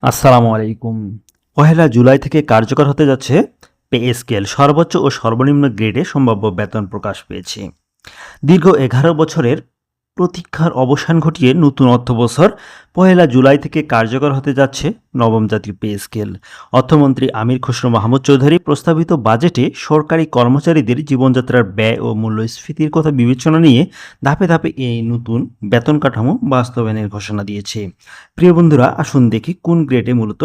আসসালামু আলাইকুম। পহেলা জুলাই থেকে কার্যকর হতে যাচ্ছে পে স্কেল। সর্বোচ্চ ও সর্বনিম্ন গ্রেডে সম্ভাব্য বেতন প্রকাশ পেয়েছে। দীর্ঘ ১১ বছরের প্রতীক্ষার অবসান ঘটিয়ে নতুন অর্থবছর পহেলা জুলাই থেকে কার্যকর হতে যাচ্ছে নবম জাতীয় পে স্কেল। অর্থমন্ত্রী আমির খসরু মাহমুদ চৌধুরী প্রস্তাবিত বাজেটে সরকারি কর্মচারীদের জীবনযাত্রার ব্যয় ও মূল্যস্ফীতির কথা বিবেচনা নিয়ে ধাপে ধাপে এই নতুন বেতন কাঠামো বাস্তবায়নের ঘোষণা দিয়েছে। প্রিয় বন্ধুরা, আসুন দেখি কোন গ্রেডে মূলত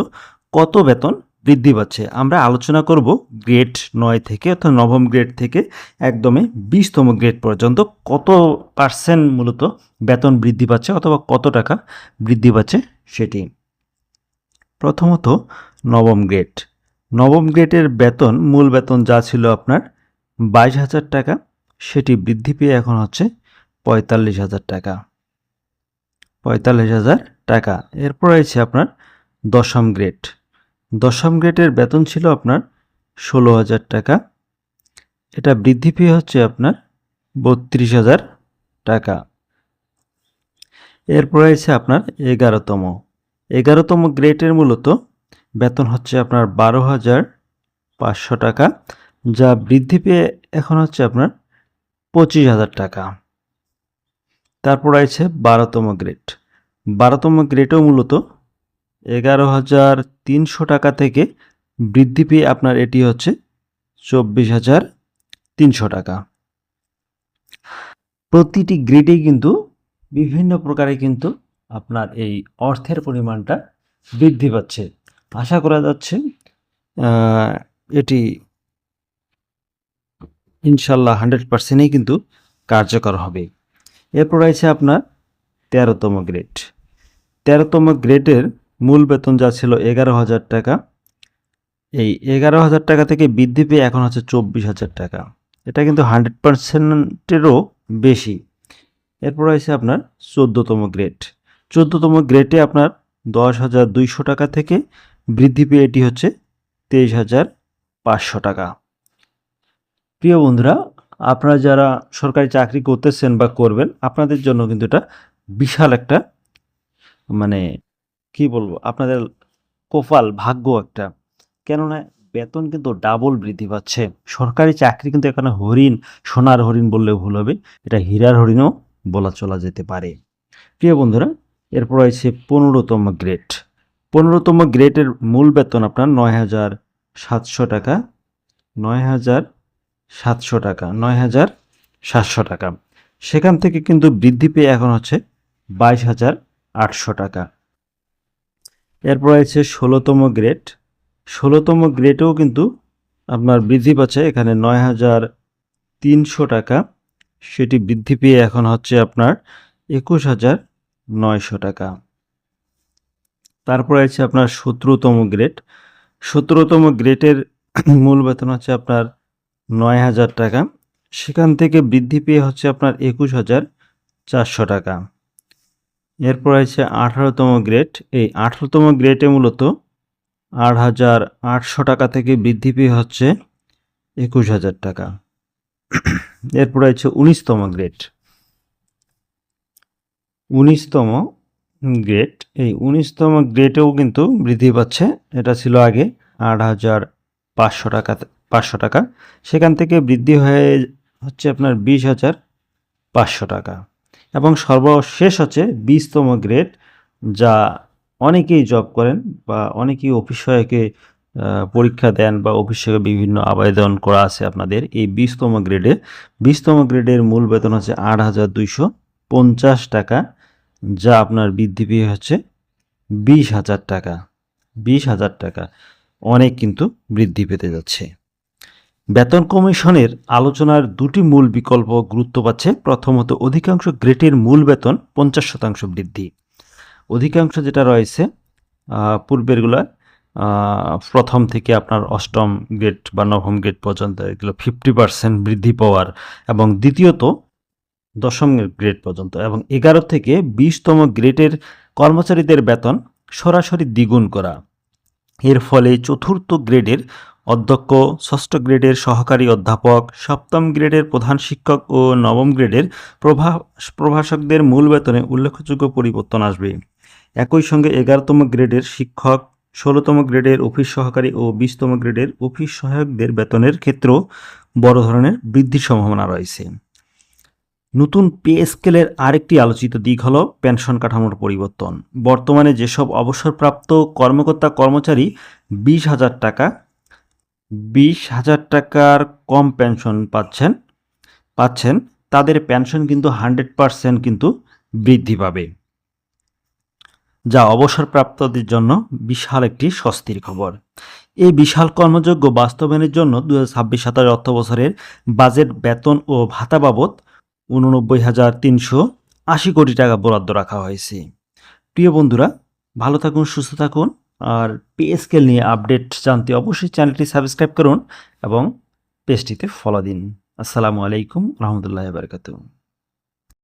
কত বেতন বৃদ্ধি পাচ্ছে। আমরা আলোচনা করব গ্রেড ৯ থেকে, অর্থাৎ নবম গ্রেড থেকে একদমই ২০তম গ্রেড পর্যন্ত কত পার্সেন্ট মূলত বেতন বৃদ্ধি পাচ্ছে অথবা কত টাকা বৃদ্ধি পাচ্ছে সেটি। প্রথমত নবম গ্রেড। নবম গ্রেডের বেতন, মূল বেতন যা ছিল আপনার ২২,০০০ টাকা, সেটি বৃদ্ধি পেয়ে এখন হচ্ছে ৪৫,০০০ টাকা। ৪৫,০০০ টাকা। এরপর আছে আপনার দশম গ্রেড। দশম গ্রেডের বেতন ছিল আপনার ১৬,০০০ টাকা, এটা বৃদ্ধি পেয়ে হচ্ছে আপনার ৩২,০০০ টাকা। এরপর আছে আপনার ১১তম। ১১তম গ্রেডের মূলত বেতন হচ্ছে আপনার ১২,৫০০ টাকা, যা বৃদ্ধি পেয়ে এখন হচ্ছে আপনার ২৫,০০০ টাকা। তারপর আছে ১২তম গ্রেড। ১২তম গ্রেডও মূলত ১১,৩০০ টাকা থেকে বৃদ্ধি পেয়ে আপনার এটি হচ্ছে ২৪,৩০০ টাকা। প্রতিটি গ্রেডেই কিন্তু বিভিন্ন প্রকারে কিন্তু আপনার এই অর্থের পরিমাণটা বৃদ্ধি পাচ্ছে। আশা করা যাচ্ছে এটি ইনশাল্লাহ 100%ই কিন্তু কার্যকর হবে। এরপর আছে আপনার ১৩তম গ্রেড। ১৩তম গ্রেডের মূল বেতন যা ছিল ১১,০০০ টাকা, এই ১১,০০০ টাকা থেকে বৃদ্ধি পেয়ে এখন হচ্ছে ২৪,০০০ টাকা। এটা কিন্তু 100%-এরও বেশি। এরপর আছে আপনার ১৪তম গ্রেড। ১৪তম গ্রেডে আপনার ১০,২০০ টাকা থেকে বৃদ্ধি পেয়ে এটি হচ্ছে ২৩,৫০০ টাকা। প্রিয় বন্ধুরা, আপনারা যারা সরকারি চাকরি করতেছেন বা করবেন, আপনাদের জন্য কিন্তু এটা বিশাল একটা কি বলবো, আপনাদের কপাল, ভাগ্য একটা। কেননা বেতন কিন্তু ডাবল বৃদ্ধি পাচ্ছে। সরকারি চাকরি কিন্তু এখানে হরিণ, সোনার হরিণ বললেও ভুল হবে, এটা হীরার হরিণও চলা যেতে পারে। প্রিয় বন্ধুরা, এরপর আছে ১৫তম গ্রেড। ১৫তম গ্রেডের মূল বেতন আপনার ৯,৭০০ টাকা, ৯,৭০০ টাকা, ৯,৭০০ টাকা। সেখান থেকে কিন্তু বৃদ্ধি পেয়ে এখন হচ্ছে ২২,৮০০ টাকা। এরপর আছে ১৬তম গ্রেড। ১৬তম গ্রেডেও কিন্তু আপনার বৃদ্ধি পাচ্ছে, এখানে ৯,৩০০ টাকা, সেটি বৃদ্ধি পেয়ে এখন হচ্ছে আপনার ২১,৯০০ টাকা। তারপর আছে আপনার ১৭তম গ্রেড। ১৭তম গ্রেডের মূল বেতন হচ্ছে আপনার ৯,০০০ টাকা, সেখান থেকে বৃদ্ধি পেয়ে হচ্ছে আপনার ২১,৪০০ টাকা। এরপর আছে ১৮তম গ্রেড। এই ১৮তম গ্রেডে মূলত ৮,৮০০ টাকা থেকে বৃদ্ধি পেয়ে হচ্ছে ২১,০০০ টাকা। এরপর আছে ১৯তম গ্রেড। ১৯তম গ্রেড, এই ১৯তম গ্রেডেও কিন্তু বৃদ্ধি পাচ্ছে। এটা ছিল আগে ৮,৫০০ টাকা, সেখান থেকে বৃদ্ধি হয়ে হচ্ছে আপনার ২০,৫০০ টাকা। এবং সর্বশেষ হচ্ছে ২০তম গ্রেড, যা অনেকেই জব করেন বা অনেকেই অফিস সহায়কে পরীক্ষা দেন বা অফিস সহায়কে বিভিন্ন আবেদন করা আছে আপনাদের। এই ২০তম গ্রেডে, ২০তম গ্রেডের মূল বেতন হচ্ছে ৮,২৫০ টাকা, যা আপনার বৃদ্ধি পেয়ে হচ্ছে ২০,০০০ টাকা। ২০,০০০ টাকা অনেক কিন্তু বৃদ্ধি পেতে যাচ্ছে। বেতন কমিশনের আলোচনার দুটি মূল বিকল্প গুরুত্ব পাচ্ছে। প্রথমত, অধিকাংশ গ্রেডের মূল বেতন ৫০% বৃদ্ধি। অধিকাংশ যেটা রয়েছে পূর্বেরগুলা, প্রথম থেকে আপনার অষ্টম গ্রেড বা নবম গ্রেড পর্যন্ত এগুলো 50% বৃদ্ধি পাওয়ার, এবং দ্বিতীয়ত দশম গ্রেড পর্যন্ত, এবং ১১ থেকে ২০তম গ্রেডের কর্মচারীদের বেতন সরাসরি দ্বিগুণ করা। এর ফলে চতুর্থ গ্রেডের অধ্যক্ষ, ষষ্ঠ গ্রেডের সহকারী অধ্যাপক, সপ্তম গ্রেডের প্রধান শিক্ষক ও নবম গ্রেডের প্রভাষকদের মূল বেতনে উল্লেখযোগ্য পরিবর্তন আসবে। একই সঙ্গে 11তম গ্রেডের শিক্ষক, 16তম গ্রেডের অফিস সহকারী ও 20তম গ্রেডের অফিস সহায়কদের বেতনের ক্ষেত্রেও বড় ধরনের বৃদ্ধির সম্ভাবনা রয়েছে। নতুন পে স্কেলের আরেকটি আলোচিত দিক হল পেনশন কাঠামোর পরিবর্তন। বর্তমানে যেসব অবসরপ্রাপ্ত কর্মচারী 20,000 টাকার কম পেনশন পাচ্ছেন তাদের পেনশন কিন্তু 100% কিন্তু বৃদ্ধি পাবে, যা অবসরপ্রাপ্তদের জন্য বিশাল একটি স্বস্তির খবর। এই বিশাল কর্মযজ্ঞ বাস্তবায়নের জন্য 2026-27 অর্থবছরের বাজেট বেতন ও ভাতা বাবদ 89,380 কোটি টাকা বরাদ্দ রাখা হয়েছে। প্রিয় বন্ধুরা, ভালো থাকুন, সুস্থ থাকুন, আর পে স্কেল নিয়ে আপডেট জানতে অবশ্যই চ্যানেলটি সাবস্ক্রাইব করুন এবং পেজটিতে ফলো দিন। আসসালামু আলাইকুম রহমতুল্লাহি ওয়া বারাকাতুহু।